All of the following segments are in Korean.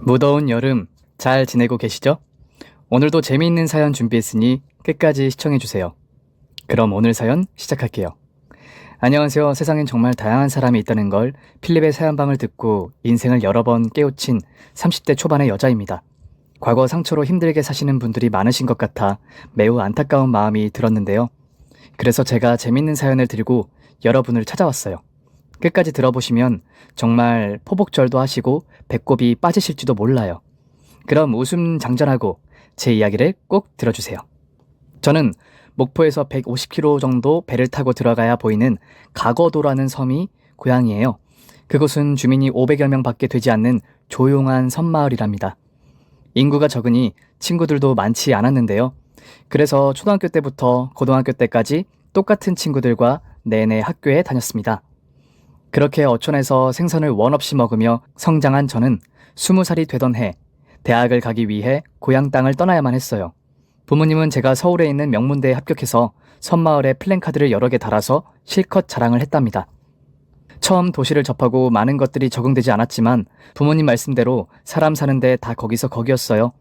무더운 여름 잘 지내고 계시죠? 오늘도 재미있는 사연 준비했으니 끝까지 시청해주세요. 그럼 오늘 사연 시작할게요. 안녕하세요. 세상엔 정말 다양한 사람이 있다는 걸 필립의 사연방을 듣고 인생을 여러 번 깨우친 30대 초반의 여자입니다. 과거 상처로 힘들게 사시는 분들이 많으신 것 같아 매우 안타까운 마음이 들었는데요. 그래서 제가 재밌는 사연을 들고 여러분을 찾아왔어요. 끝까지 들어보시면 정말 포복절도 하시고 배꼽이 빠지실지도 몰라요. 그럼 웃음 장전하고 제 이야기를 꼭 들어주세요. 저는 목포에서 150km 정도 배를 타고 들어가야 보이는 가거도라는 섬이 고향이에요. 그곳은 주민이 500여 명밖에 되지 않는 조용한 섬마을이랍니다. 인구가 적으니 친구들도 많지 않았는데요. 그래서 초등학교 때부터 고등학교 때까지 똑같은 친구들과 내내 학교에 다녔습니다. 그렇게 어촌에서 생선을 원 없이 먹으며 성장한 저는 20살이 되던 해 대학을 가기 위해 고향 땅을 떠나야만 했어요. 부모님은 제가 서울에 있는 명문대에 합격해서 섬마을에 플랜카드를 여러 개 달아서 실컷 자랑을 했답니다. 처음 도시를 접하고 많은 것들이 적응되지 않았지만 부모님 말씀대로 사람 사는데 다 거기서 거기였어요.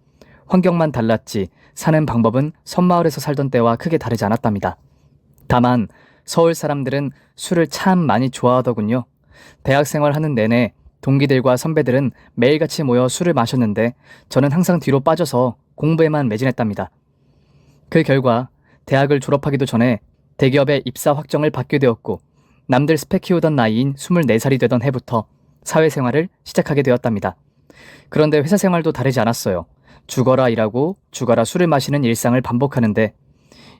환경만 달랐지 사는 방법은 섬마을에서 살던 때와 크게 다르지 않았답니다. 다만 서울 사람들은 술을 참 많이 좋아하더군요. 대학 생활하는 내내 동기들과 선배들은 매일같이 모여 술을 마셨는데 저는 항상 뒤로 빠져서 공부에만 매진했답니다. 그 결과 대학을 졸업하기도 전에 대기업에 입사 확정을 받게 되었고 남들 스펙 키우던 나이인 24살이 되던 해부터 사회생활을 시작하게 되었답니다. 그런데 회사 생활도 다르지 않았어요. 죽어라 일하고 죽어라 술을 마시는 일상을 반복하는데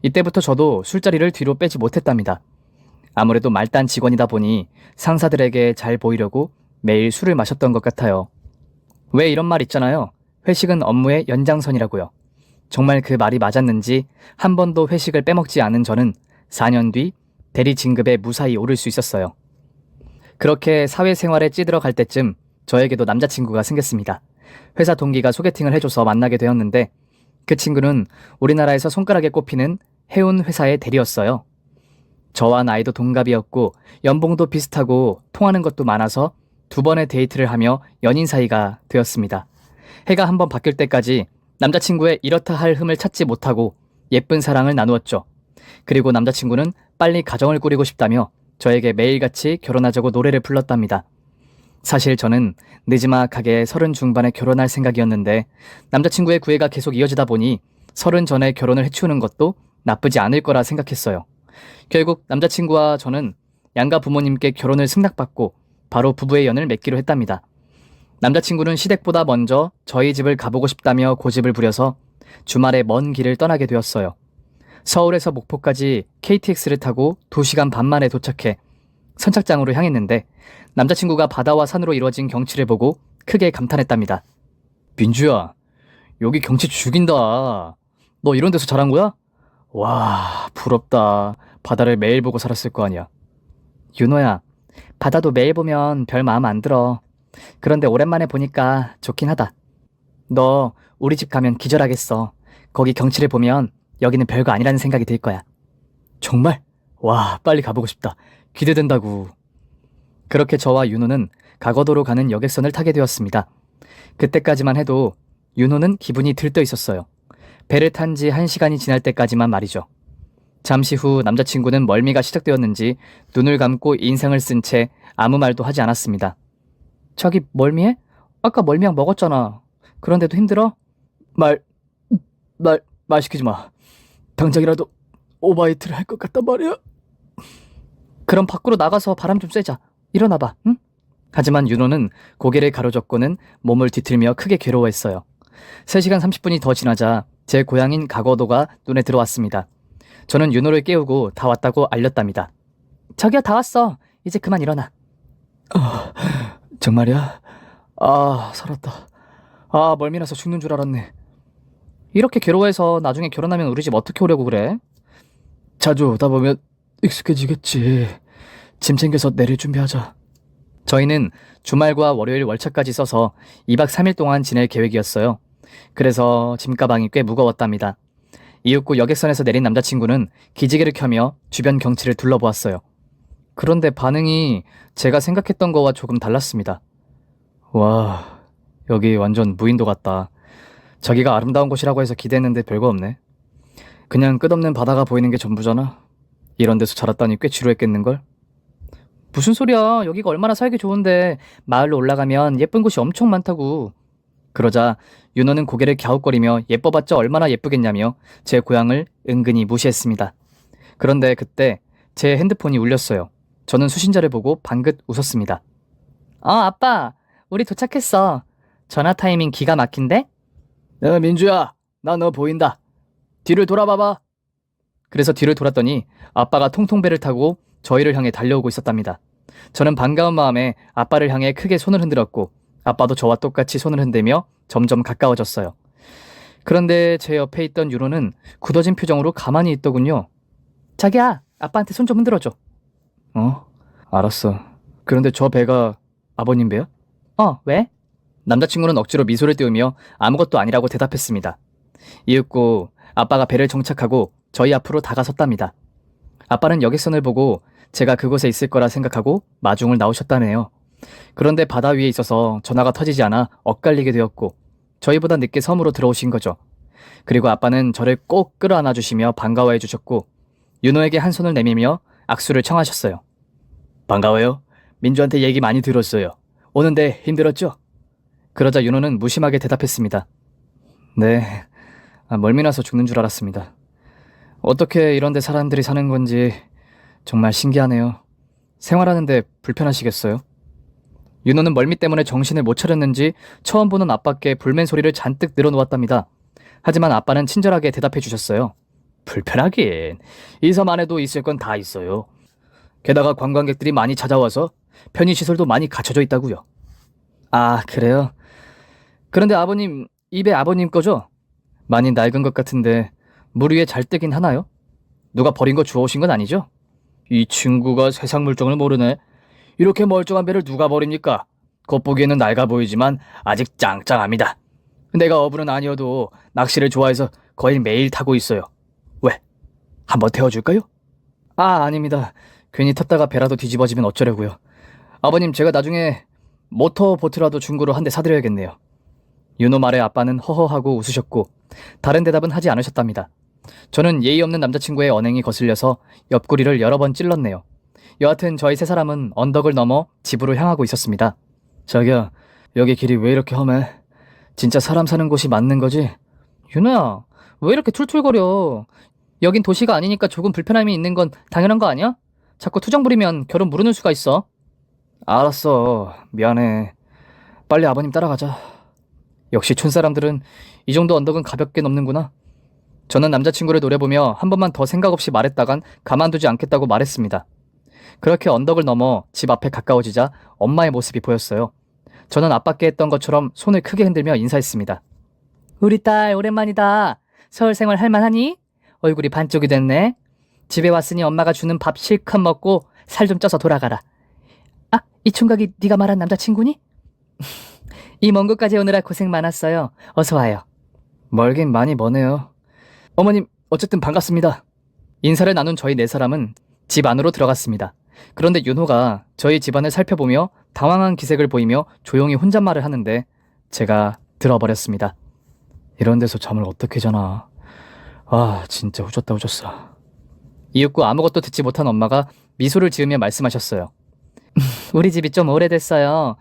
이때부터 저도 술자리를 뒤로 빼지 못했답니다. 아무래도 말단 직원이다 보니 상사들에게 잘 보이려고 매일 술을 마셨던 것 같아요. 왜 이런 말 있잖아요. 회식은 업무의 연장선이라고요. 정말 그 말이 맞았는지 한 번도 회식을 빼먹지 않은 저는 4년 뒤 대리 진급에 무사히 오를 수 있었어요. 그렇게 사회생활에 찌들어갈 때쯤 저에게도 남자친구가 생겼습니다. 회사 동기가 소개팅을 해줘서 만나게 되었는데 그 친구는 우리나라에서 손가락에 꼽히는 해운 회사의 대리였어요. 저와 나이도 동갑이었고 연봉도 비슷하고 통하는 것도 많아서 2번의 데이트를 하며 연인 사이가 되었습니다. 해가 한번 바뀔 때까지 남자친구의 이렇다 할 흠을 찾지 못하고 예쁜 사랑을 나누었죠. 그리고 남자친구는 빨리 가정을 꾸리고 싶다며 저에게 매일같이 결혼하자고 노래를 불렀답니다. 사실 저는 늦지막하게 30 중반에 결혼할 생각이었는데 남자친구의 구애가 계속 이어지다 보니 30 전에 결혼을 해치우는 것도 나쁘지 않을 거라 생각했어요. 결국 남자친구와 저는 양가 부모님께 결혼을 승낙받고 바로 부부의 연을 맺기로 했답니다. 남자친구는 시댁보다 먼저 저희 집을 가보고 싶다며 고집을 부려서 주말에 먼 길을 떠나게 되었어요. 서울에서 목포까지 KTX를 타고 2시간 반 만에 도착해 선착장으로 향했는데 남자친구가 바다와 산으로 이루어진 경치를 보고 크게 감탄했답니다. 민주야, 여기 경치 죽인다. 너 이런 데서 자란 거야? 와, 부럽다. 바다를 매일 보고 살았을 거 아니야. 윤호야, 바다도 매일 보면 별 마음 안 들어. 그런데 오랜만에 보니까 좋긴 하다. 너 우리 집 가면 기절하겠어. 거기 경치를 보면 여기는 별거 아니라는 생각이 들 거야. 정말? 와, 빨리 가보고 싶다. 기대된다고. 그렇게 저와 윤호는 가거도로 가는 여객선을 타게 되었습니다. 그때까지만 해도 윤호는 기분이 들떠 있었어요. 배를 탄 지 1시간이 지날 때까지만 말이죠. 잠시 후 남자친구는 멀미가 시작되었는지 눈을 감고 인상을 쓴 채 아무 말도 하지 않았습니다. 자기 멀미해? 아까 멀미약 먹었잖아. 그런데도 힘들어? 말 시키지 마. 당장이라도 오바이트를 할 것 같단 말이야. 그럼 밖으로 나가서 바람 좀 쐬자. 일어나봐, 응? 하지만 윤호는 고개를 가로젓고는 몸을 뒤틀며 크게 괴로워했어요. 3시간 30분이 더 지나자 제 고향인 가거도가 눈에 들어왔습니다. 저는 윤호를 깨우고 다 왔다고 알렸답니다. 자기야, 다 왔어. 이제 그만 일어나. 정말이야? 살았다. 멀미나서 죽는 줄 알았네. 이렇게 괴로워해서 나중에 결혼하면 우리 집 어떻게 오려고 그래? 자주 오다 보면 익숙해지겠지. 짐 챙겨서 내릴 준비하자. 저희는 주말과 월요일 월차까지 써서 2박 3일 동안 지낼 계획이었어요. 그래서 짐가방이 꽤 무거웠답니다. 이윽고 여객선에서 내린 남자친구는 기지개를 켜며 주변 경치를 둘러보았어요. 그런데 반응이 제가 생각했던 거와 조금 달랐습니다. 와, 여기 완전 무인도 같다. 자기가 아름다운 곳이라고 해서 기대했는데 별거 없네. 그냥 끝없는 바다가 보이는 게 전부잖아. 이런 데서 자랐다니 꽤 지루했겠는걸? 무슨 소리야. 여기가 얼마나 살기 좋은데. 마을로 올라가면 예쁜 곳이 엄청 많다고. 그러자 윤호는 고개를 갸웃거리며 예뻐봤자 얼마나 예쁘겠냐며 제 고향을 은근히 무시했습니다. 그런데 그때 제 핸드폰이 울렸어요. 저는 수신자를 보고 방긋 웃었습니다. 아빠, 우리 도착했어. 전화 타이밍 기가 막힌데? 야, 민주야, 나 너 보인다. 뒤를 돌아봐봐. 그래서 뒤를 돌았더니 아빠가 통통배를 타고 저희를 향해 달려오고 있었답니다. 저는 반가운 마음에 아빠를 향해 크게 손을 흔들었고 아빠도 저와 똑같이 손을 흔들며 점점 가까워졌어요. 그런데 제 옆에 있던 유로는 굳어진 표정으로 가만히 있더군요. 자기야, 아빠한테 손 좀 흔들어줘. 알았어. 그런데 저 배가 아버님 배야? 왜? 남자친구는 억지로 미소를 띄우며 아무것도 아니라고 대답했습니다. 이윽고 아빠가 배를 정착하고 저희 앞으로 다가섰답니다. 아빠는 여객선을 보고 제가 그곳에 있을 거라 생각하고 마중을 나오셨다네요. 그런데 바다 위에 있어서 전화가 터지지 않아 엇갈리게 되었고 저희보다 늦게 섬으로 들어오신 거죠. 그리고 아빠는 저를 꼭 끌어안아 주시며 반가워해 주셨고 윤호에게 한 손을 내밀며 악수를 청하셨어요. 반가워요. 민주한테 얘기 많이 들었어요. 오는데 힘들었죠? 그러자 윤호는 무심하게 대답했습니다. 네, 멀미나서 죽는 줄 알았습니다. 어떻게 이런 데 사람들이 사는 건지 정말 신기하네요. 생활하는데 불편하시겠어요? 윤호는 멀미 때문에 정신을 못 차렸는지 처음 보는 아빠께 불맨 소리를 잔뜩 늘어놓았답니다. 하지만 아빠는 친절하게 대답해 주셨어요. 불편하긴. 이 섬 안에도 있을 건 다 있어요. 게다가 관광객들이 많이 찾아와서 편의시설도 많이 갖춰져 있다고요. 아, 그래요? 그런데 아버님, 입에 아버님 거죠? 많이 낡은 것 같은데 물 위에 잘 뜨긴 하나요? 누가 버린 거 주워오신 건 아니죠? 이 친구가 세상 물정을 모르네. 이렇게 멀쩡한 배를 누가 버립니까? 겉보기에는 낡아 보이지만 아직 짱짱합니다. 내가 어부는 아니어도 낚시를 좋아해서 거의 매일 타고 있어요. 왜? 한번 태워줄까요? 아닙니다. 괜히 탔다가 배라도 뒤집어지면 어쩌려고요. 아버님, 제가 나중에 모터보트라도 중고로 한 대 사드려야겠네요. 윤호 말에 아빠는 허허하고 웃으셨고 다른 대답은 하지 않으셨답니다. 저는 예의 없는 남자친구의 언행이 거슬려서 옆구리를 여러 번 찔렀네요. 여하튼 저희 세 사람은 언덕을 넘어 집으로 향하고 있었습니다. 자기야, 여기 길이 왜 이렇게 험해? 진짜 사람 사는 곳이 맞는 거지? 윤호야, 왜 이렇게 툴툴거려? 여긴 도시가 아니니까 조금 불편함이 있는 건 당연한 거 아니야? 자꾸 투정 부리면 결혼 무르는 수가 있어. 알았어, 미안해. 빨리 아버님 따라가자. 역시 촌사람들은 이 정도 언덕은 가볍게 넘는구나. 저는 남자친구를 노려보며 한 번만 더 생각 없이 말했다간 가만두지 않겠다고 말했습니다. 그렇게 언덕을 넘어 집 앞에 가까워지자 엄마의 모습이 보였어요. 저는 아빠께 했던 것처럼 손을 크게 흔들며 인사했습니다. 우리 딸 오랜만이다. 서울 생활 할만하니? 얼굴이 반쪽이 됐네. 집에 왔으니 엄마가 주는 밥 실컷 먹고 살 좀 쪄서 돌아가라. 이 총각이 네가 말한 남자친구니? 이 먼 곳까지 오느라 고생 많았어요. 어서 와요. 멀긴 많이 머네요. 어머님, 어쨌든 반갑습니다. 인사를 나눈 저희 네 사람은 집 안으로 들어갔습니다. 그런데 윤호가 저희 집안을 살펴보며 당황한 기색을 보이며 조용히 혼잣말을 하는데 제가 들어버렸습니다. 이런 데서 잠을 어떻게 자나. 진짜 후졌다 후졌어. 이윽고 아무것도 듣지 못한 엄마가 미소를 지으며 말씀하셨어요. 우리 집이 좀 오래됐어요.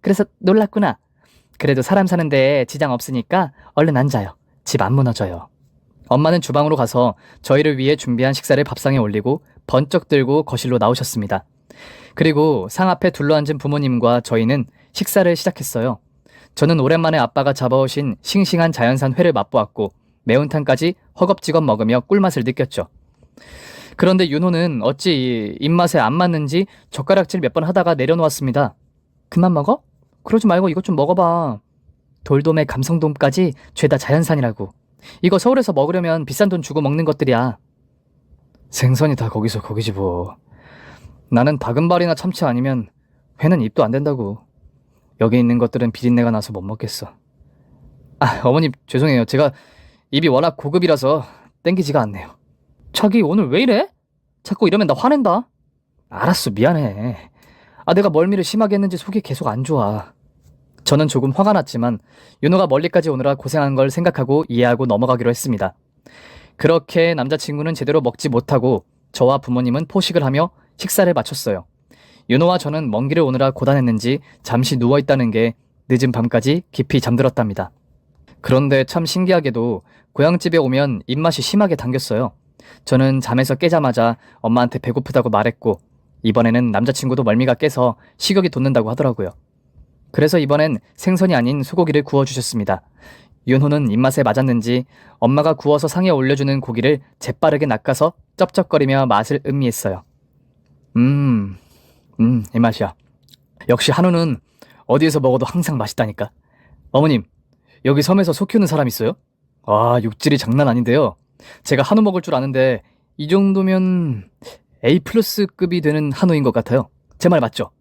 그래서 놀랐구나. 그래도 사람 사는데 지장 없으니까 얼른 앉아요. 집 안 무너져요. 엄마는 주방으로 가서 저희를 위해 준비한 식사를 밥상에 올리고 번쩍 들고 거실로 나오셨습니다. 그리고 상 앞에 둘러앉은 부모님과 저희는 식사를 시작했어요. 저는 오랜만에 아빠가 잡아오신 싱싱한 자연산 회를 맛보았고 매운탕까지 허겁지겁 먹으며 꿀맛을 느꼈죠. 그런데 윤호는 어찌 입맛에 안 맞는지 젓가락질 몇 번 하다가 내려놓았습니다. 그만 먹어? 그러지 말고 이것 좀 먹어봐. 돌돔에 감성돔까지 죄다 자연산이라고. 이거 서울에서 먹으려면 비싼 돈 주고 먹는 것들이야. 생선이 다 거기서 거기지 뭐. 나는 다금발이나 참치 아니면 회는 입도 안 된다고. 여기 있는 것들은 비린내가 나서 못 먹겠어. 어머님 죄송해요. 제가 입이 워낙 고급이라서 땡기지가 않네요. 자기 오늘 왜 이래? 자꾸 이러면 나 화낸다. 알았어, 미안해. 내가 멀미를 심하게 했는지 속이 계속 안 좋아. 저는 조금 화가 났지만 윤호가 멀리까지 오느라 고생한 걸 생각하고 이해하고 넘어가기로 했습니다. 그렇게 남자친구는 제대로 먹지 못하고 저와 부모님은 포식을 하며 식사를 마쳤어요. 윤호와 저는 먼 길을 오느라 고단했는지 잠시 누워있다는 게 늦은 밤까지 깊이 잠들었답니다. 그런데 참 신기하게도 고향집에 오면 입맛이 심하게 당겼어요. 저는 잠에서 깨자마자 엄마한테 배고프다고 말했고 이번에는 남자친구도 멀미가 깨서 식욕이 돋는다고 하더라고요. 그래서 이번엔 생선이 아닌 소고기를 구워주셨습니다. 윤호는 입맛에 맞았는지 엄마가 구워서 상에 올려주는 고기를 재빠르게 낚아서 쩝쩝거리며 맛을 음미했어요. 이 맛이야. 역시 한우는 어디에서 먹어도 항상 맛있다니까. 어머님, 여기 섬에서 소 키우는 사람 있어요? 아, 육질이 장난 아닌데요. 제가 한우 먹을 줄 아는데 이 정도면 A+급이 되는 한우인 것 같아요. 제 말 맞죠?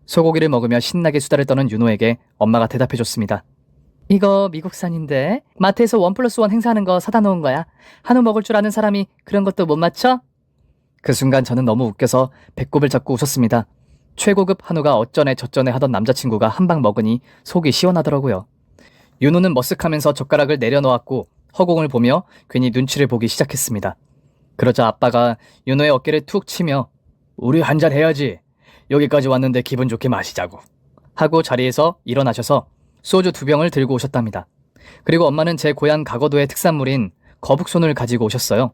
소고기를 먹으며 신나게 수다를 떠는 윤호에게 엄마가 대답해줬습니다. 이거 미국산인데 마트에서 1+1 행사하는 거 사다 놓은 거야. 한우 먹을 줄 아는 사람이 그런 것도 못 맞춰? 그 순간 저는 너무 웃겨서 배꼽을 잡고 웃었습니다. 최고급 한우가 어쩌네 저쩌네 하던 남자친구가 한 방 먹으니 속이 시원하더라고요. 윤호는 머쓱하면서 젓가락을 내려놓았고 허공을 보며 괜히 눈치를 보기 시작했습니다. 그러자 아빠가 윤호의 어깨를 툭 치며 우리 한잔 해야지. 여기까지 왔는데 기분 좋게 마시자고. 하고 자리에서 일어나셔서 소주 2병을 들고 오셨답니다. 그리고 엄마는 제 고향 가거도의 특산물인 거북손을 가지고 오셨어요.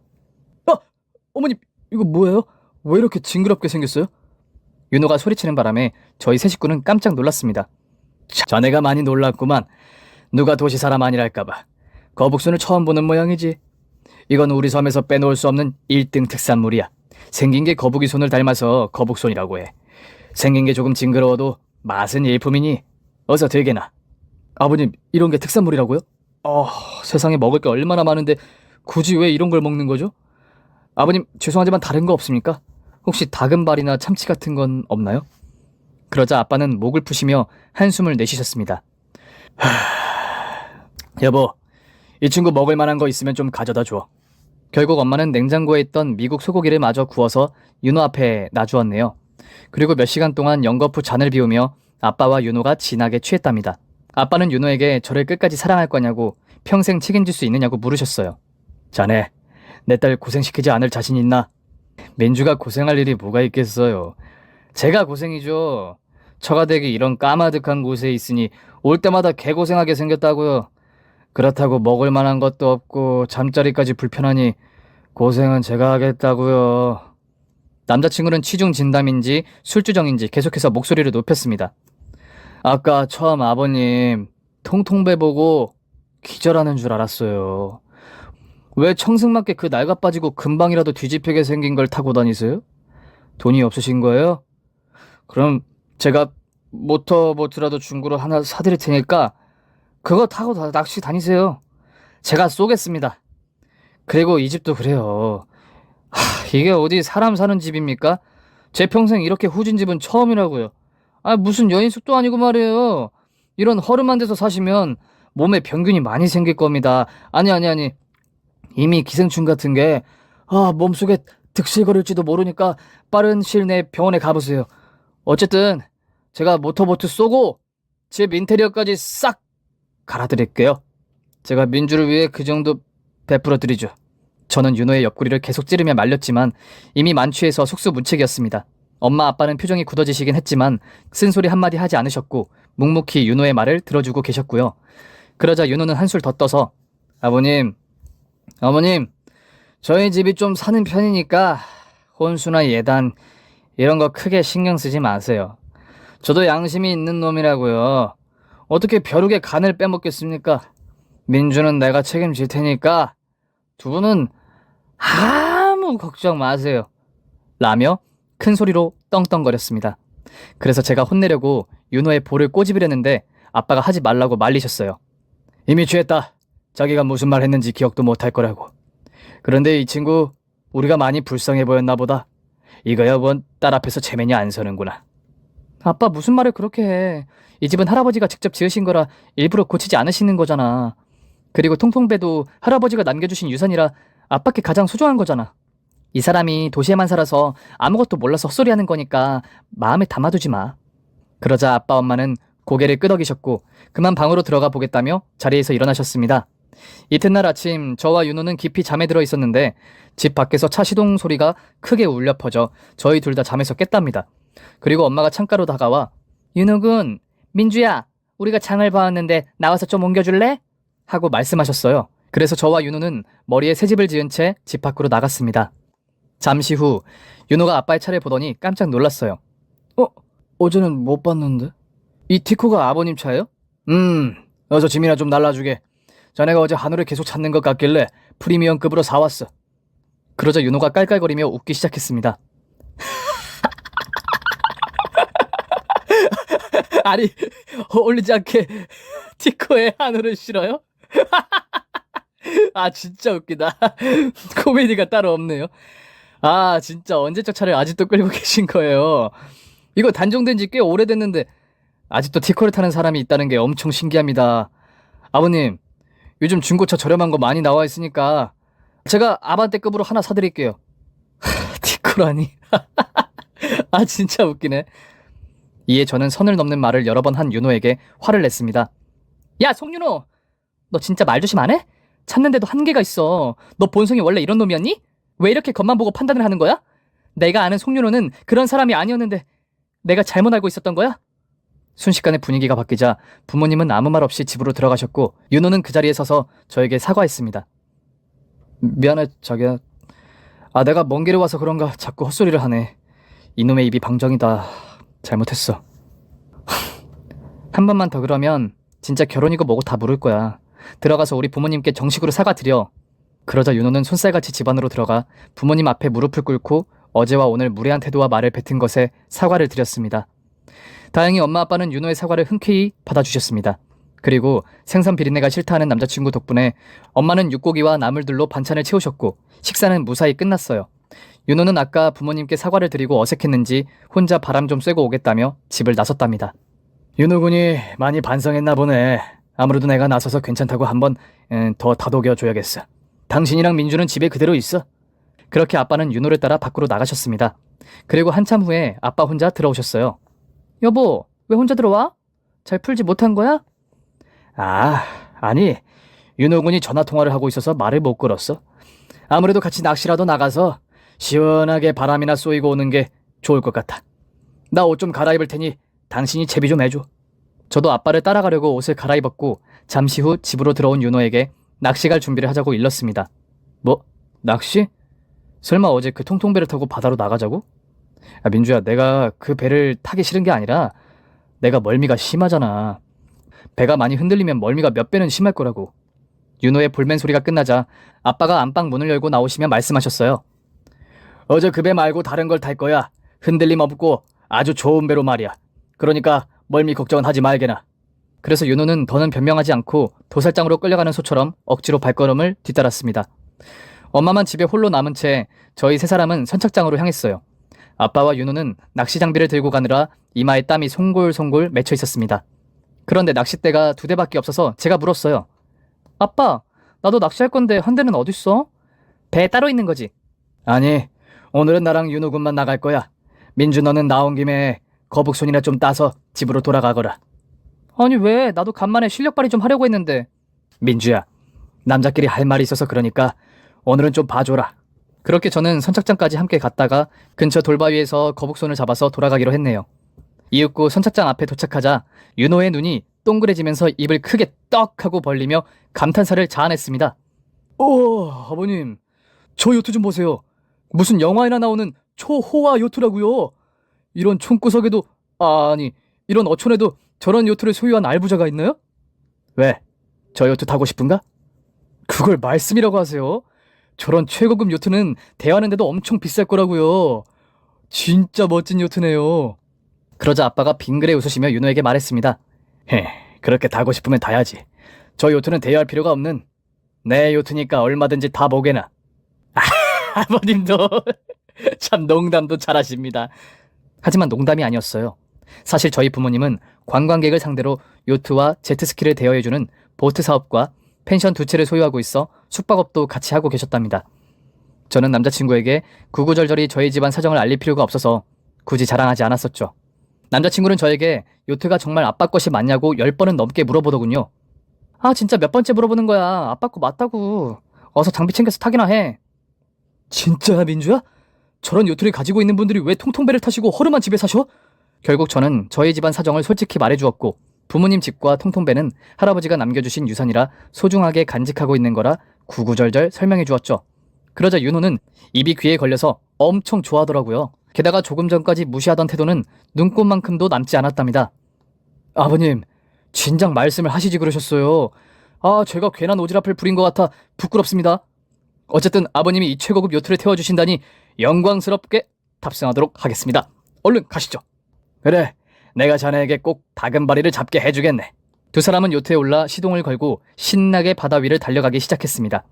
어머님, 이거 뭐예요? 왜 이렇게 징그럽게 생겼어요? 윤호가 소리치는 바람에 저희 세 식구는 깜짝 놀랐습니다. 자네가 많이 놀랐구만. 누가 도시 사람 아니랄까봐. 거북손을 처음 보는 모양이지. 이건 우리 섬에서 빼놓을 수 없는 1등 특산물이야. 생긴 게 거북이 손을 닮아서 거북손이라고 해. 생긴 게 조금 징그러워도 맛은 일품이니 어서 들게나. 아버님, 이런 게 특산물이라고요? 세상에 먹을 게 얼마나 많은데 굳이 왜 이런 걸 먹는 거죠? 아버님, 죄송하지만 다른 거 없습니까? 혹시 다금발이나 참치 같은 건 없나요? 그러자 아빠는 목을 푸시며 한숨을 내쉬셨습니다. 여보, 이 친구 먹을 만한 거 있으면 좀 가져다 줘. 결국 엄마는 냉장고에 있던 미국 소고기를 마저 구워서 윤호 앞에 놔주었네요. 그리고 몇 시간 동안 연거푸 잔을 비우며 아빠와 윤호가 진하게 취했답니다. 아빠는 윤호에게 저를 끝까지 사랑할 거냐고 평생 책임질 수 있느냐고 물으셨어요. 자네, 내 딸 고생시키지 않을 자신 있나? 민주가 고생할 일이 뭐가 있겠어요. 제가 고생이죠. 처가댁이 이런 까마득한 곳에 있으니 올 때마다 개고생하게 생겼다고요. 그렇다고 먹을 만한 것도 없고 잠자리까지 불편하니 고생은 제가 하겠다고요. 남자친구는 취중 진담인지 술주정인지 계속해서 목소리를 높였습니다. 아까 처음 아버님 통통배 보고 기절하는 줄 알았어요. 왜 청승맞게 그 낡아 빠지고 금방이라도 뒤집히게 생긴 걸 타고 다니세요? 돈이 없으신 거예요? 그럼 제가 모터보트라도 중고로 하나 사드릴 테니까 그거 타고 낚시 다니세요. 제가 쏘겠습니다. 그리고 이 집도 그래요. 이게 어디 사람 사는 집입니까? 제 평생 이렇게 후진 집은 처음이라고요. 무슨 여인숙도 아니고 말이에요. 이런 허름한 데서 사시면 몸에 병균이 많이 생길 겁니다. 아니. 이미 기생충 같은 게 몸속에 득실거릴지도 모르니까 빠른 시일 내에 병원에 가보세요. 어쨌든 제가 모터보트 쏘고 집 인테리어까지 싹 갈아드릴게요. 제가 민주를 위해 그 정도 베풀어드리죠. 저는 윤호의 옆구리를 계속 찌르며 말렸지만 이미 만취해서 속수무책이었습니다. 엄마 아빠는 표정이 굳어지시긴 했지만 쓴소리 한마디 하지 않으셨고 묵묵히 윤호의 말을 들어주고 계셨고요. 그러자 윤호는 한술 더 떠서 아버님, 어머님, 저희 집이 좀 사는 편이니까 혼수나 예단 이런 거 크게 신경 쓰지 마세요. 저도 양심이 있는 놈이라고요. 어떻게 벼룩의 간을 빼먹겠습니까? 민주는 내가 책임질 테니까 두 분은 아무 걱정 마세요. 라며 큰 소리로 떵떵거렸습니다. 그래서 제가 혼내려고 윤호의 볼을 꼬집으려는데 아빠가 하지 말라고 말리셨어요. 이미 취했다. 자기가 무슨 말 했는지 기억도 못할 거라고. 그런데 이 친구 우리가 많이 불쌍해 보였나 보다. 이거야 원 딸 앞에서 체면이 안 서는구나. 아빠 무슨 말을 그렇게 해. 이 집은 할아버지가 직접 지으신 거라 일부러 고치지 않으시는 거잖아. 그리고 통통배도 할아버지가 남겨주신 유산이라 아빠께 가장 소중한 거잖아. 이 사람이 도시에만 살아서 아무것도 몰라서 헛소리하는 거니까 마음에 담아두지 마. 그러자 아빠 엄마는 고개를 끄덕이셨고 그만 방으로 들어가 보겠다며 자리에서 일어나셨습니다. 이튿날 아침 저와 윤호는 깊이 잠에 들어 있었는데 집 밖에서 차 시동 소리가 크게 울려 퍼져 저희 둘 다 잠에서 깼답니다. 그리고 엄마가 창가로 다가와 윤호군, 민주야, 우리가 장을 봐왔는데 나와서 좀 옮겨줄래? 하고 말씀하셨어요. 그래서 저와 윤호는 머리에 새집을 지은 채 집 밖으로 나갔습니다. 잠시 후 윤호가 아빠의 차를 보더니 깜짝 놀랐어요. 어제는 못 봤는데? 이 티코가 아버님 차예요? 어서 짐이나 좀 날라주게. 자네가 어제 한우를 계속 찾는 것 같길래 프리미엄급으로 사왔어. 그러자 윤호가 깔깔거리며 웃기 시작했습니다. 아니, 어울리지 않게 티코에 한우를 실어요? 아, 진짜 웃기다. 코미디가 따로 없네요. 아, 진짜 언제적 차를 아직도 끌고 계신 거예요. 이거 단종된 지 꽤 오래됐는데 아직도 티코를 타는 사람이 있다는 게 엄청 신기합니다. 아버님, 요즘 중고차 저렴한 거 많이 나와 있으니까 제가 아반떼급으로 하나 사드릴게요. 티코라니. 아, 진짜 웃기네. 이에 저는 선을 넘는 말을 여러 번 한 윤호에게 화를 냈습니다. 야, 송윤호! 너 진짜 말 조심 안 해? 찾는데도 한계가 있어. 너 본성이 원래 이런 놈이었니? 왜 이렇게 겉만 보고 판단을 하는 거야? 내가 아는 송윤호는 그런 사람이 아니었는데 내가 잘못 알고 있었던 거야? 순식간에 분위기가 바뀌자 부모님은 아무 말 없이 집으로 들어가셨고 윤호는 그 자리에 서서 저에게 사과했습니다. 미안해, 자기야. 아, 내가 먼 길에 와서 그런가 자꾸 헛소리를 하네. 이놈의 입이 방정이다. 잘못했어. 한 번만 더 그러면 진짜 결혼이고 뭐고 다 물을 거야. 들어가서 우리 부모님께 정식으로 사과드려. 그러자 윤호는 손살같이 집 안으로 들어가 부모님 앞에 무릎을 꿇고 어제와 오늘 무례한 태도와 말을 뱉은 것에 사과를 드렸습니다. 다행히 엄마 아빠는 윤호의 사과를 흔쾌히 받아주셨습니다. 그리고 생선 비린내가 싫다는 남자친구 덕분에 엄마는 육고기와 나물들로 반찬을 채우셨고 식사는 무사히 끝났어요. 윤호는 아까 부모님께 사과를 드리고 어색했는지 혼자 바람 좀 쐬고 오겠다며 집을 나섰답니다. 윤호군이 많이 반성했나 보네. 아무래도 내가 나서서 괜찮다고 한번 더 다독여줘야겠어. 당신이랑 민주는 집에 그대로 있어. 그렇게 아빠는 윤호를 따라 밖으로 나가셨습니다. 그리고 한참 후에 아빠 혼자 들어오셨어요. 여보, 왜 혼자 들어와? 잘 풀지 못한 거야? 아, 아니, 윤호군이 전화통화를 하고 있어서 말을 못 걸었어. 아무래도 같이 낚시라도 나가서 시원하게 바람이나 쏘이고 오는 게 좋을 것 같아. 나 옷 좀 갈아입을 테니 당신이 채비 좀 해줘. 저도 아빠를 따라가려고 옷을 갈아입었고 잠시 후 집으로 들어온 윤호에게 낚시 갈 준비를 하자고 일렀습니다. 뭐? 낚시? 설마 어제 그 통통배를 타고 바다로 나가자고? 아, 민주야, 내가 그 배를 타기 싫은 게 아니라 내가 멀미가 심하잖아. 배가 많이 흔들리면 멀미가 몇 배는 심할 거라고. 윤호의 볼멘 소리가 끝나자 아빠가 안방 문을 열고 나오시며 말씀하셨어요. 어제 그 배 말고 다른 걸 탈 거야. 흔들림 없고 아주 좋은 배로 말이야. 그러니까 멀미 걱정은 하지 말게나. 그래서 윤호는 더는 변명하지 않고 도살장으로 끌려가는 소처럼 억지로 발걸음을 뒤따랐습니다. 엄마만 집에 홀로 남은 채 저희 세 사람은 선착장으로 향했어요. 아빠와 윤호는 낚시 장비를 들고 가느라 이마에 땀이 송골송골 맺혀 있었습니다. 그런데 낚싯대가 2대밖에 없어서 제가 물었어요. 아빠, 나도 낚시할 건데 한 대는 어딨어? 배에 따로 있는 거지? 아니, 오늘은 나랑 윤호군만 나갈 거야. 민주, 너는 나온 김에 거북손이나 좀 따서 집으로 돌아가거라. 아니 왜? 나도 간만에 실력 발휘 좀 하려고 했는데. 민주야, 남자끼리 할 말이 있어서 그러니까 오늘은 좀 봐줘라. 그렇게 저는 선착장까지 함께 갔다가 근처 돌바위에서 거북손을 잡아서 돌아가기로 했네요. 이윽고 선착장 앞에 도착하자 윤호의 눈이 동그래지면서 입을 크게 떡 하고 벌리며 감탄사를 자아냈습니다. 오, 아버님, 저 요트 좀 보세요. 무슨 영화에나 나오는 초호화 요트라고요. 이런 촌구석에도, 아니, 이런 어촌에도 저런 요트를 소유한 알부자가 있나요? 왜? 저 요트 타고 싶은가? 그걸 말씀이라고 하세요? 저런 최고급 요트는 대여하는데도 엄청 비쌀 거라고요. 진짜 멋진 요트네요. 그러자 아빠가 빙그레 웃으시며 윤호에게 말했습니다. 그렇게 타고 싶으면 타야지. 저 요트는 대여할 필요가 없는 내 요트니까 얼마든지 타보게나. 아버님도 참 농담도 잘하십니다. 하지만 농담이 아니었어요. 사실 저희 부모님은 관광객을 상대로 요트와 제트스키를 대여해주는 보트 사업과 펜션 2채를 소유하고 있어 숙박업도 같이 하고 계셨답니다. 저는 남자친구에게 구구절절히 저희 집안 사정을 알릴 필요가 없어서 굳이 자랑하지 않았었죠. 남자친구는 저에게 요트가 정말 아빠 것이 맞냐고 10번은 넘게 물어보더군요. 아, 진짜 몇 번째 물어보는 거야. 아빠 거 맞다고. 어서 장비 챙겨서 타기나 해. 진짜야, 민주야? 저런 요트를 가지고 있는 분들이 왜 통통배를 타시고 허름한 집에 사셔? 결국 저는 저희 집안 사정을 솔직히 말해주었고, 부모님 집과 통통배는 할아버지가 남겨주신 유산이라 소중하게 간직하고 있는 거라 구구절절 설명해 주었죠. 그러자 윤호는 입이 귀에 걸려서 엄청 좋아하더라고요. 게다가 조금 전까지 무시하던 태도는 눈꽃만큼도 남지 않았답니다. 아버님, 진작 말씀을 하시지 그러셨어요. 아, 제가 괜한 오지랖을 부린 것 같아 부끄럽습니다. 어쨌든 아버님이 이 최고급 요트를 태워주신다니 영광스럽게 탑승하도록 하겠습니다. 얼른 가시죠. 그래, 내가 자네에게 꼭 다금바리를 잡게 해주겠네. 두 사람은 요트에 올라 시동을 걸고 신나게 바다 위를 달려가기 시작했습니다.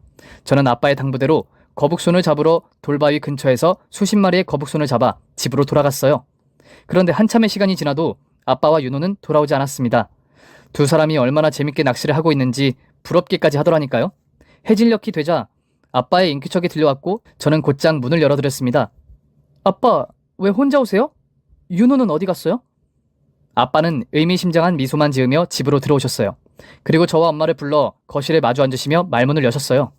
저는 아빠의 당부대로 거북손을 잡으러 돌바위 근처에서 수십 마리의 거북손을 잡아 집으로 돌아갔어요. 그런데 한참의 시간이 지나도 아빠와 윤호는 돌아오지 않았습니다. 두 사람이 얼마나 재밌게 낚시를 하고 있는지 부럽기까지 하더라니까요. 해질녘이 되자 아빠의 인기척이 들려왔고 저는 곧장 문을 열어드렸습니다. 아빠, 왜 혼자 오세요? 윤호는 어디 갔어요? 아빠는 의미심장한 미소만 지으며 집으로 들어오셨어요. 그리고 저와 엄마를 불러 거실에 마주 앉으시며 말문을 여셨어요.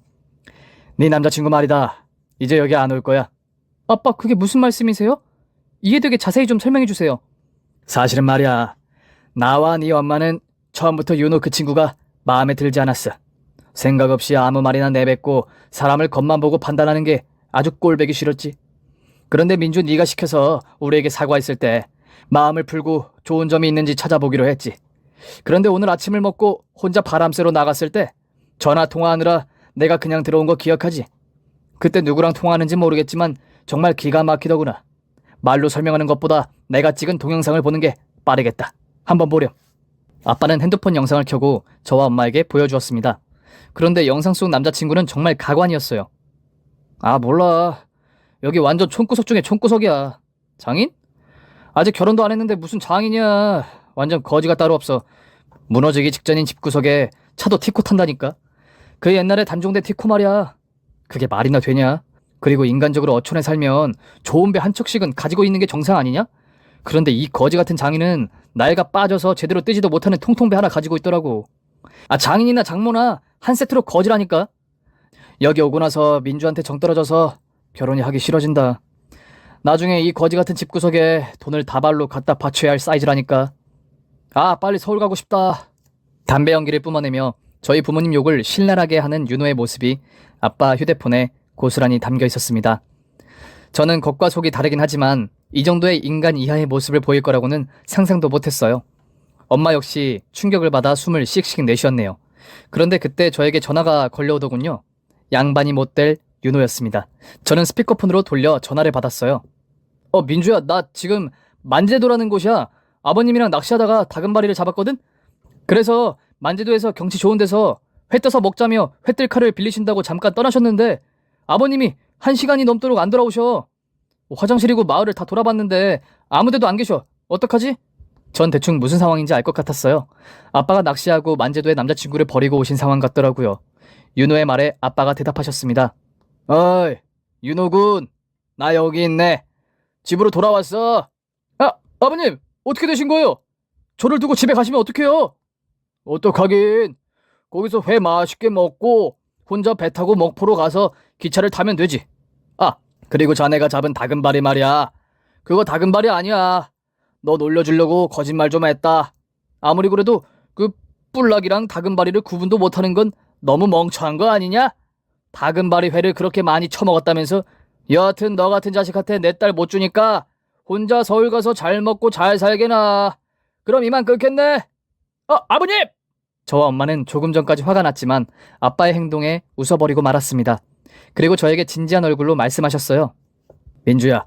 네 남자친구 말이다. 이제 여기 안 올 거야. 아빠, 그게 무슨 말씀이세요? 이해되게 자세히 좀 설명해 주세요. 사실은 말이야. 나와 네 엄마는 처음부터 윤호 그 친구가 마음에 들지 않았어. 생각 없이 아무 말이나 내뱉고 사람을 겉만 보고 판단하는 게 아주 꼴보기 싫었지. 그런데 민주 네가 시켜서 우리에게 사과했을 때 마음을 풀고 좋은 점이 있는지 찾아보기로 했지. 그런데 오늘 아침을 먹고 혼자 바람 쐬러 나갔을 때 전화 통화하느라 내가 그냥 들어온 거 기억하지? 그때 누구랑 통화하는지 모르겠지만 정말 기가 막히더구나. 말로 설명하는 것보다 내가 찍은 동영상을 보는 게 빠르겠다. 한번 보렴. 아빠는 핸드폰 영상을 켜고 저와 엄마에게 보여주었습니다. 그런데 영상 속 남자친구는 정말 가관이었어요. 아, 몰라. 여기 완전 촌구석 중에 촌구석이야. 장인? 아직 결혼도 안 했는데 무슨 장인이야. 완전 거지가 따로 없어. 무너지기 직전인 집구석에 차도 티코 탄다니까. 그 옛날에 단종된 티코 말이야. 그게 말이나 되냐? 그리고 인간적으로 어촌에 살면 좋은 배 한 척씩은 가지고 있는 게 정상 아니냐? 그런데 이 거지 같은 장인은 나이가 빠져서 제대로 뜨지도 못하는 통통배 하나 가지고 있더라고. 아, 장인이나 장모나 한 세트로 거지라니까. 여기 오고 나서 민주한테 정 떨어져서 결혼이 하기 싫어진다. 나중에 이 거지 같은 집구석에 돈을 다발로 갖다 바쳐야 할 사이즈라니까. 아, 빨리 서울 가고 싶다. 담배 연기를 뿜어내며 저희 부모님 욕을 신랄하게 하는 윤호의 모습이 아빠 휴대폰에 고스란히 담겨 있었습니다. 저는 겉과 속이 다르긴 하지만 이 정도의 인간 이하의 모습을 보일 거라고는 상상도 못했어요. 엄마 역시 충격을 받아 숨을 씩씩 내쉬었네요. 그런데 그때 저에게 전화가 걸려오더군요. 양반이 못될 윤호였습니다. 저는 스피커폰으로 돌려 전화를 받았어요. 민주야, 나 지금 만제도라는 곳이야. 아버님이랑 낚시하다가 다금바리를 잡았거든? 그래서 만제도에서 경치 좋은 데서 회 떠서 먹자며 회뜰칼을 빌리신다고 잠깐 떠나셨는데 아버님이 1시간이 넘도록 안 돌아오셔. 화장실이고 마을을 다 돌아봤는데 아무데도 안 계셔. 어떡하지? 전 대충 무슨 상황인지 알 것 같았어요. 아빠가 낚시하고 만제도에 남자친구를 버리고 오신 상황 같더라고요. 윤호의 말에 아빠가 대답하셨습니다. 어이, 윤호군, 나 여기 있네. 집으로 돌아왔어. 아, 아버님, 어떻게 되신 거예요? 저를 두고 집에 가시면 어떡해요? 어떡하긴. 거기서 회 맛있게 먹고 혼자 배 타고 목포로 가서 기차를 타면 되지. 아, 그리고 자네가 잡은 다금바리 말이야. 그거 다금바리 아니야. 너 놀려주려고 거짓말 좀 했다. 아무리 그래도 그 뿔락이랑 다금바리를 구분도 못하는 건 너무 멍청한 거 아니냐? 다금바리 회를 그렇게 많이 처먹었다면서. 여하튼 너 같은 자식한테 내 딸 못 주니까 혼자 서울 가서 잘 먹고 잘 살게나. 그럼 이만 끊겠네. 아버님! 저와 엄마는 조금 전까지 화가 났지만 아빠의 행동에 웃어버리고 말았습니다. 그리고 저에게 진지한 얼굴로 말씀하셨어요. 민주야,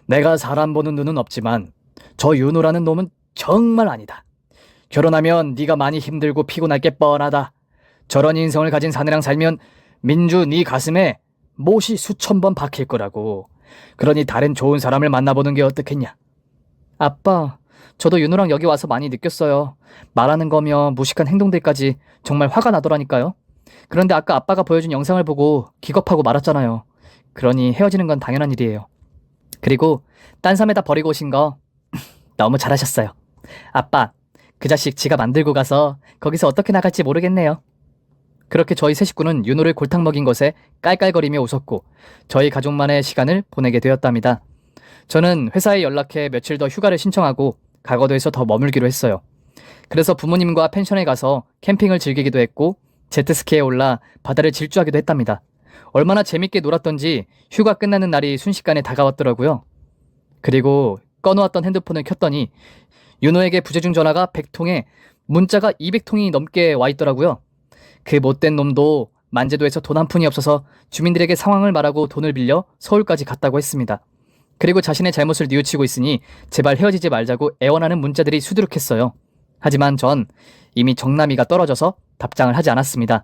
내가 사람 보는 눈은 없지만 저 윤호라는 놈은 정말 아니다. 결혼하면 네가 많이 힘들고 피곤할 게 뻔하다. 저런 인성을 가진 사내랑 살면 민주 네 가슴에 못이 수천 번 박힐 거라고. 그러니 다른 좋은 사람을 만나보는 게 어떻겠냐. 아빠, 저도 윤호랑 여기 와서 많이 느꼈어요. 말하는 거며 무식한 행동들까지 정말 화가 나더라니까요. 그런데 아까 아빠가 보여준 영상을 보고 기겁하고 말았잖아요. 그러니 헤어지는 건 당연한 일이에요. 그리고 딴 섬에다 버리고 오신 거 너무 잘하셨어요. 아빠, 그 자식 지가 만들고 가서 거기서 어떻게 나갈지 모르겠네요. 그렇게 저희 세 식구는 윤호를 골탕 먹인 것에 깔깔거리며 웃었고 저희 가족만의 시간을 보내게 되었답니다. 저는 회사에 연락해 며칠 더 휴가를 신청하고 가거도에서 더 머물기로 했어요. 그래서 부모님과 펜션에 가서 캠핑을 즐기기도 했고 제트스키에 올라 바다를 질주하기도 했답니다. 얼마나 재밌게 놀았던지 휴가 끝나는 날이 순식간에 다가왔더라고요. 그리고 꺼놓았던 핸드폰을 켰더니 윤호에게 부재중 전화가 100통에 문자가 200통이 넘게 와 있더라고요. 그 못된 놈도 만제도에서 돈 한 푼이 없어서 주민들에게 상황을 말하고 돈을 빌려 서울까지 갔다고 했습니다. 그리고 자신의 잘못을 뉘우치고 있으니 제발 헤어지지 말자고 애원하는 문자들이 수두룩했어요. 하지만 전 이미 정남이가 떨어져서 답장을 하지 않았습니다.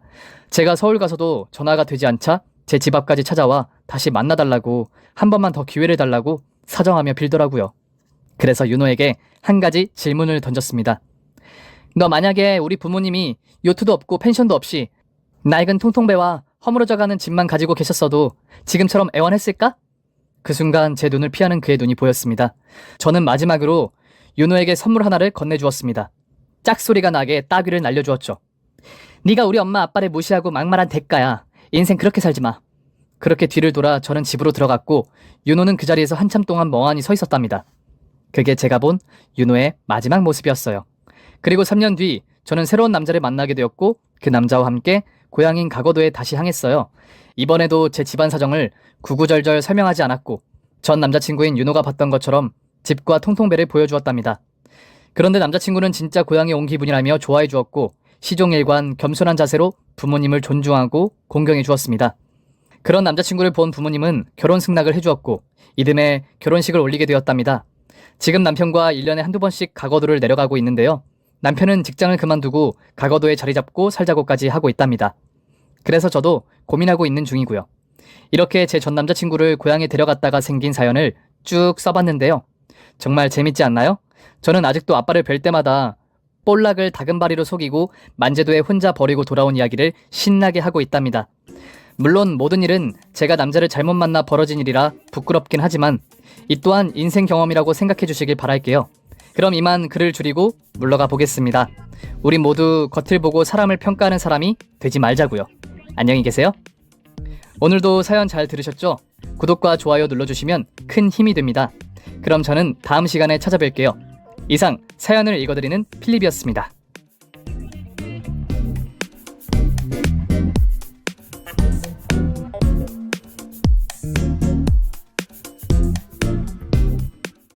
제가 서울 가서도 전화가 되지 않자 제 집 앞까지 찾아와 다시 만나달라고 한 번만 더 기회를 달라고 사정하며 빌더라고요. 그래서 윤호에게 한 가지 질문을 던졌습니다. 너 만약에 우리 부모님이 요트도 없고 펜션도 없이 낡은 통통배와 허물어져가는 집만 가지고 계셨어도 지금처럼 애원했을까? 그 순간 제 눈을 피하는 그의 눈이 보였습니다. 저는 마지막으로 윤호에게 선물 하나를 건네주었습니다. 짝소리가 나게 따귀를 날려주었죠. 네가 우리 엄마 아빠를 무시하고 막말한 대가야. 인생 그렇게 살지 마. 그렇게 뒤를 돌아 저는 집으로 들어갔고 윤호는 그 자리에서 한참 동안 멍하니 서 있었답니다. 그게 제가 본 윤호의 마지막 모습이었어요. 그리고 3년 뒤 저는 새로운 남자를 만나게 되었고 그 남자와 함께 고향인 가거도에 다시 향했어요. 이번에도 제 집안 사정을 구구절절 설명하지 않았고 전 남자친구인 윤호가 봤던 것처럼 집과 통통배를 보여주었답니다. 그런데 남자친구는 진짜 고향에 온 기분이라며 좋아해 주었고 시종일관 겸손한 자세로 부모님을 존중하고 공경해 주었습니다. 그런 남자친구를 본 부모님은 결혼 승낙을 해주었고 이듬해 결혼식을 올리게 되었답니다. 지금 남편과 1년에 한두 번씩 가거도를 내려가고 있는데요. 남편은 직장을 그만두고 가거도에 자리 잡고 살자고까지 하고 있답니다. 그래서 저도 고민하고 있는 중이고요. 이렇게 제 전 남자친구를 고향에 데려갔다가 생긴 사연을 쭉 써봤는데요. 정말 재밌지 않나요? 저는 아직도 아빠를 뵐 때마다 볼락을 다금바리로 속이고 만제도에 혼자 버리고 돌아온 이야기를 신나게 하고 있답니다. 물론 모든 일은 제가 남자를 잘못 만나 벌어진 일이라 부끄럽긴 하지만 이 또한 인생 경험이라고 생각해 주시길 바랄게요. 그럼 이만 글을 줄이고 물러가 보겠습니다. 우리 모두 겉을 보고 사람을 평가하는 사람이 되지 말자고요. 안녕히 계세요. 오늘도 사연 잘 들으셨죠? 구독과 좋아요 눌러주시면 큰 힘이 됩니다. 그럼 저는 다음 시간에 찾아뵐게요. 이상 사연을 읽어드리는 필립이었습니다.